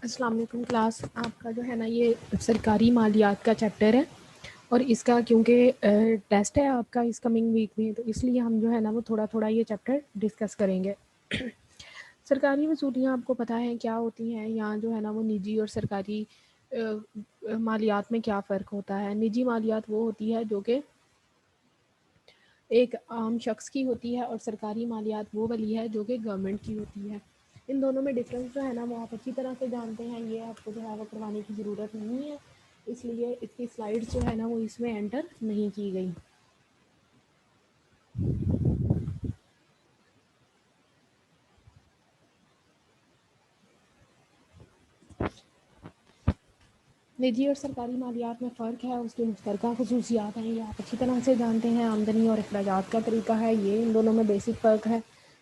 السلام علیکم کلاس. آپ کا جو ہے نا یہ سرکاری مالیات کا چیپٹر ہے اور اس کا کیونکہ ٹیسٹ ہے آپ کا اس کمنگ ویک میں، تو اس لیے ہم جو ہے نا وہ تھوڑا تھوڑا یہ چیپٹر ڈسکس کریں گے. سرکاری وصولیاں آپ کو پتہ ہے کیا ہوتی ہیں، یہاں جو ہے نا وہ نجی اور سرکاری مالیات میں کیا فرق ہوتا ہے. نجی مالیات وہ ہوتی ہے جو کہ ایک عام شخص کی ہوتی ہے، اور سرکاری مالیات وہ والی ہے جو کہ گورنمنٹ کی ہوتی ہے. ان دونوں میں ڈفرینس جو ہے نا وہ آپ اچھی طرح سے جانتے ہیں، یہ آپ کو جو ہے وہ کروانے کی ضرورت نہیں ہے، اس لیے اس کی سلائڈز جو ہے نا وہ اس میں انٹر نہیں کی گئی. نجی اور سرکاری مالیات میں فرق ہے، اس کی مشترکہ خصوصیات ہیں، یہ آپ اچھی طرح سے جانتے ہیں. آمدنی اور اخراجات کا طریقہ ہے، یہ ان دونوں میں بیسک فرق ہے.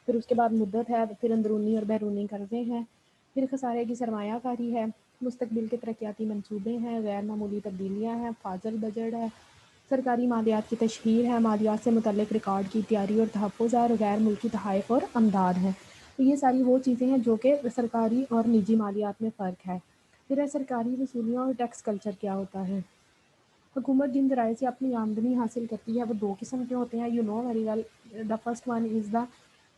پھر اس کے بعد مدت ہے، پھر اندرونی اور بیرونی قرضے ہیں، پھر خسارے کی سرمایہ کاری ہے، مستقبل کے ترقیاتی منصوبے ہیں، غیر معمولی تبدیلیاں ہیں، فاضل بجٹ ہے، سرکاری مالیات کی تشہیر ہے، مالیات سے متعلق ریکارڈ کی تیاری اور تحفظ اور غیر ملکی تحائف اور امداد ہیں. تو یہ ساری وہ چیزیں ہیں جو کہ سرکاری اور نجی مالیات میں فرق ہے. پھر ہے سرکاری وصولیاں اور ٹیکس کلچر کیا ہوتا ہے. حکومت جن ذرائع سے اپنی آمدنی حاصل کرتی ہے وہ دو قسم کے ہوتے ہیں. You know very well. The first one is the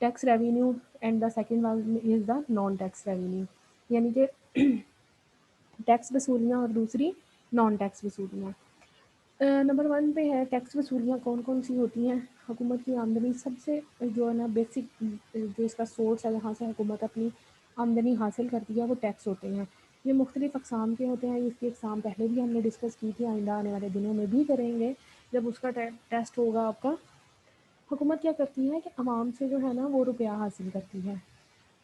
tax revenue and the second one is the non tax revenue. یعنی کہ ٹیکس وصولیاں اور دوسری نان ٹیکس وصولیاں. نمبر 1 پہ ہے ٹیکس وصولیاں کون کون سی ہوتی ہیں. حکومت کی آمدنی سب سے جو ہے نا بیسک جو اس کا سورس ہے جہاں سے حکومت اپنی آمدنی حاصل کرتی ہے وہ ٹیکس ہوتے ہیں. یہ مختلف اقسام کے ہوتے ہیں. اس کی اقسام پہلے بھی ہم نے ڈسکس کی تھی، آئندہ آنے والے دنوں میں بھی کریں گے جب اس کا ٹیسٹ ہوگا آپ کا. حکومت کیا کرتی ہے کہ عوام سے جو ہے نا وہ روپیہ حاصل کرتی ہے.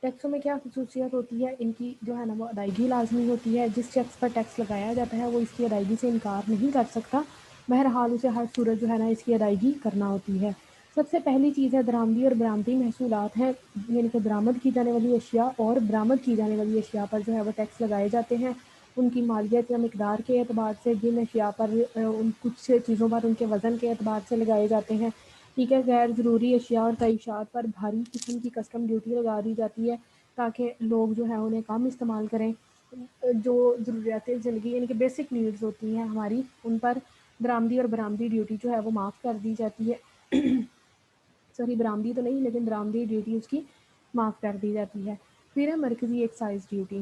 ٹیکسوں میں کیا خصوصیت ہوتی ہے، ان کی جو ہے نا وہ ادائیگی لازمی ہوتی ہے. جس شخص پر ٹیکس لگایا جاتا ہے وہ اس کی ادائیگی سے انکار نہیں کر سکتا، بہرحال اسے ہر صورت جو ہے نا اس کی ادائیگی کرنا ہوتی ہے. سب سے پہلی چیز ہے درآمدی اور برآمدی محصولات ہیں، یعنی کہ درآمد کی جانے والی اشیاء اور برآمد کی جانے والی اشیاء پر جو ہے وہ ٹیکس لگائے جاتے ہیں. ان کی مالیت یا مقدار کے اعتبار سے، جن اشیاء پر ان کچھ چیزوں پر ان کے وزن کے اعتبار سے لگائے جاتے ہیں. ٹھیک ہے. غیر ضروری اشیاء اور تعیشات پر بھاری قسم کی کسٹم ڈیوٹی لگا دی جاتی ہے تاکہ لوگ جو ہے انہیں کم استعمال کریں. جو ضروریات زندگی یعنی کہ بیسک نیڈز ہوتی ہیں ہماری، ان پر درآمدی اور برآمدی ڈیوٹی جو ہے وہ معاف کر دی جاتی ہے. سوری، برآمدی تو نہیں لیکن درآمدی ڈیوٹی اس کی معاف کر دی جاتی ہے. پھر ہے مرکزی ایکسائز ڈیوٹی،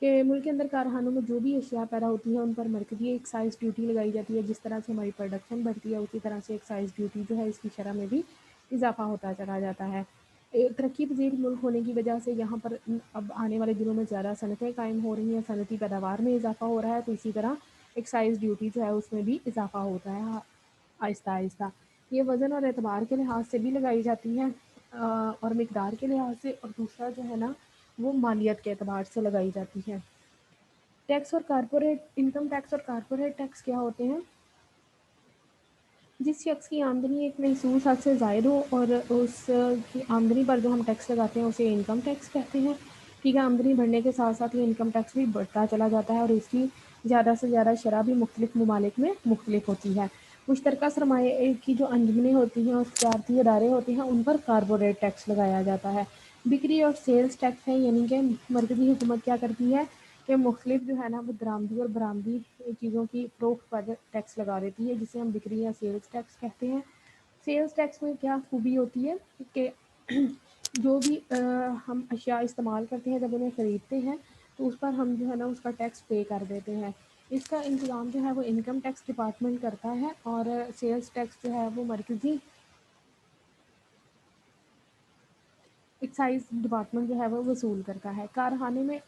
کہ ملک کے اندر کارخانوں میں جو بھی اشیاء پیدا ہوتی ہیں ان پر مرکزی ایکسائز ڈیوٹی لگائی جاتی ہے. جس طرح سے ہماری پروڈکشن بڑھتی ہے اسی طرح سے ایکسائز ڈیوٹی جو ہے اس کی شرح میں بھی اضافہ ہوتا چلا جاتا ہے. ترقی پذیر ملک ہونے کی وجہ سے یہاں پر اب آنے والے دنوں میں زیادہ صنعتیں قائم ہو رہی ہیں، صنعتی پیداوار میں اضافہ ہو رہا ہے، تو اسی طرح ایکسائز ڈیوٹی جو ہے اس میں بھی اضافہ ہوتا ہے آہستہ آہستہ. یہ وزن اور اعتبار کے لحاظ سے بھی لگائی جاتی ہے اور مقدار کے لحاظ سے، اور دوسرا جو ہے نا وہ مالیت کے اعتبار سے لگائی جاتی ہے. ٹیکس اور کارپوریٹ انکم ٹیکس اور کارپوریٹ ٹیکس کیا ہوتے ہیں. جس شخص کی آمدنی ایک محسوس حد سے زائد ہو اور اس کی آمدنی پر جو ہم ٹیکس لگاتے ہیں اسے انکم ٹیکس کہتے ہیں. ٹھیک ہے. آمدنی بڑھنے کے ساتھ ساتھ یہ انکم ٹیکس بھی بڑھتا چلا جاتا ہے اور اس کی زیادہ سے زیادہ شرح بھی مختلف ممالک میں مختلف ہوتی ہے. مشترکہ سرمایہ کی جو انجمنیں ہوتی ہیں اور تجارتی ادارے ہوتے ہیں ان پر کارپوریٹ ٹیکس لگایا جاتا ہے. بکری اور سیلز ٹیکس ہے، یعنی کہ مرکزی حکومت کیا کرتی ہے کہ مختلف جو ہے نا وہ درآمدی اور برآمدی چیزوں کی فروخت پر ٹیکس لگا دیتی ہے، جسے ہم بکری یا سیلز ٹیکس کہتے ہیں. سیلز ٹیکس میں کیا خوبی ہوتی ہے کہ جو بھی ہم اشیاء استعمال کرتے ہیں جب انہیں خریدتے ہیں تو اس پر ہم جو ہے نا اس کا ٹیکس پے کر دیتے ہیں. اس کا انتظام جو ہے وہ انکم ٹیکس ڈپارٹمنٹ کرتا ہے اور سیلز ٹیکس جو ہے وہ مرکزی ایکسائز ڈپارٹمنٹ جو ہے وہ وصول کرتا ہے. کارخانے میں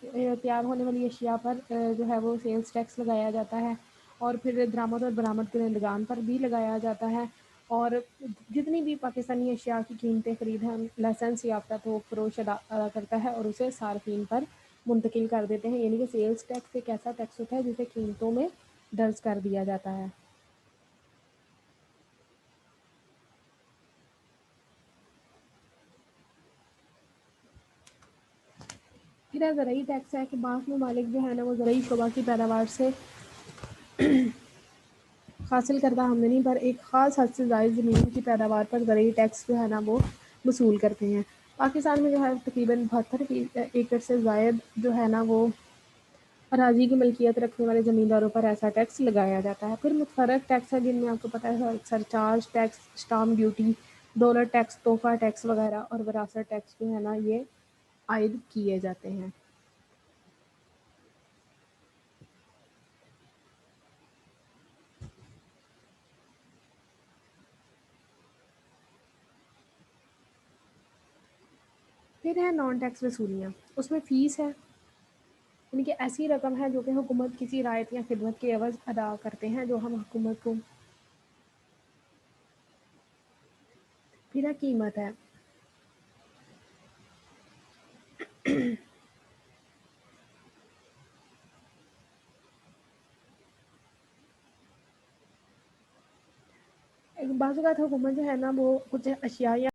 تیار ہونے والی اشیاء پر جو ہے وہ سیلز ٹیکس لگایا جاتا ہے اور پھر درآمد اور برآمد کنندگان پر بھی لگایا جاتا ہے. اور جتنی بھی پاکستانی اشیاء کی قیمتیں خرید ہیں لائسنس یافتہ تھوک فروش ادا کرتا ہے اور اسے صارفین پر منتقل کر دیتے ہیں. یعنی کہ سیلز ٹیکس ایک ایسا ٹیکس ہوتا ہے جسے قیمتوں میں درج کر دیا جاتا ہے. پھر ہے زرعی ٹیکس ہے کہ بعض ممالک جو ہے نا وہ زرعی شعبہ کی پیداوار سے حاصل کردہ آمدنی پر ایک خاص حد سے زائد زمین کی پیداوار پر زرعی ٹیکس جو ہے نا وہ وصول کرتے ہیں. پاکستان میں جو ہے تقریباً 72 ایکڑ سے زائد جو ہے نا وہ اراضی کی ملکیت رکھنے والے زمینداروں پر ایسا ٹیکس لگایا جاتا ہے۔ پھر متفرق ٹیکس ہے جن میں آپ کو پتہ ہے surcharge tax, stamp duty, dollar tax, تحفہ ٹیکس وغیرہ، اور وراثت ٹیکس جو ہے نا یہ عائد کیے جاتے ہیں۔ پھر ہے نان ٹیکس وصولیاں، اس میں فیس ہے، یعنی کہ ایسی رقم ہے جو کہ حکومت کسی رعایت یا خدمت کے عوض ادا کرتے ہیں جو ہم حکومت کو۔ پھر ہے قیمت ہے، ایک بعض اوقات حکومت جو ہے نا وہ کچھ اشیاء یا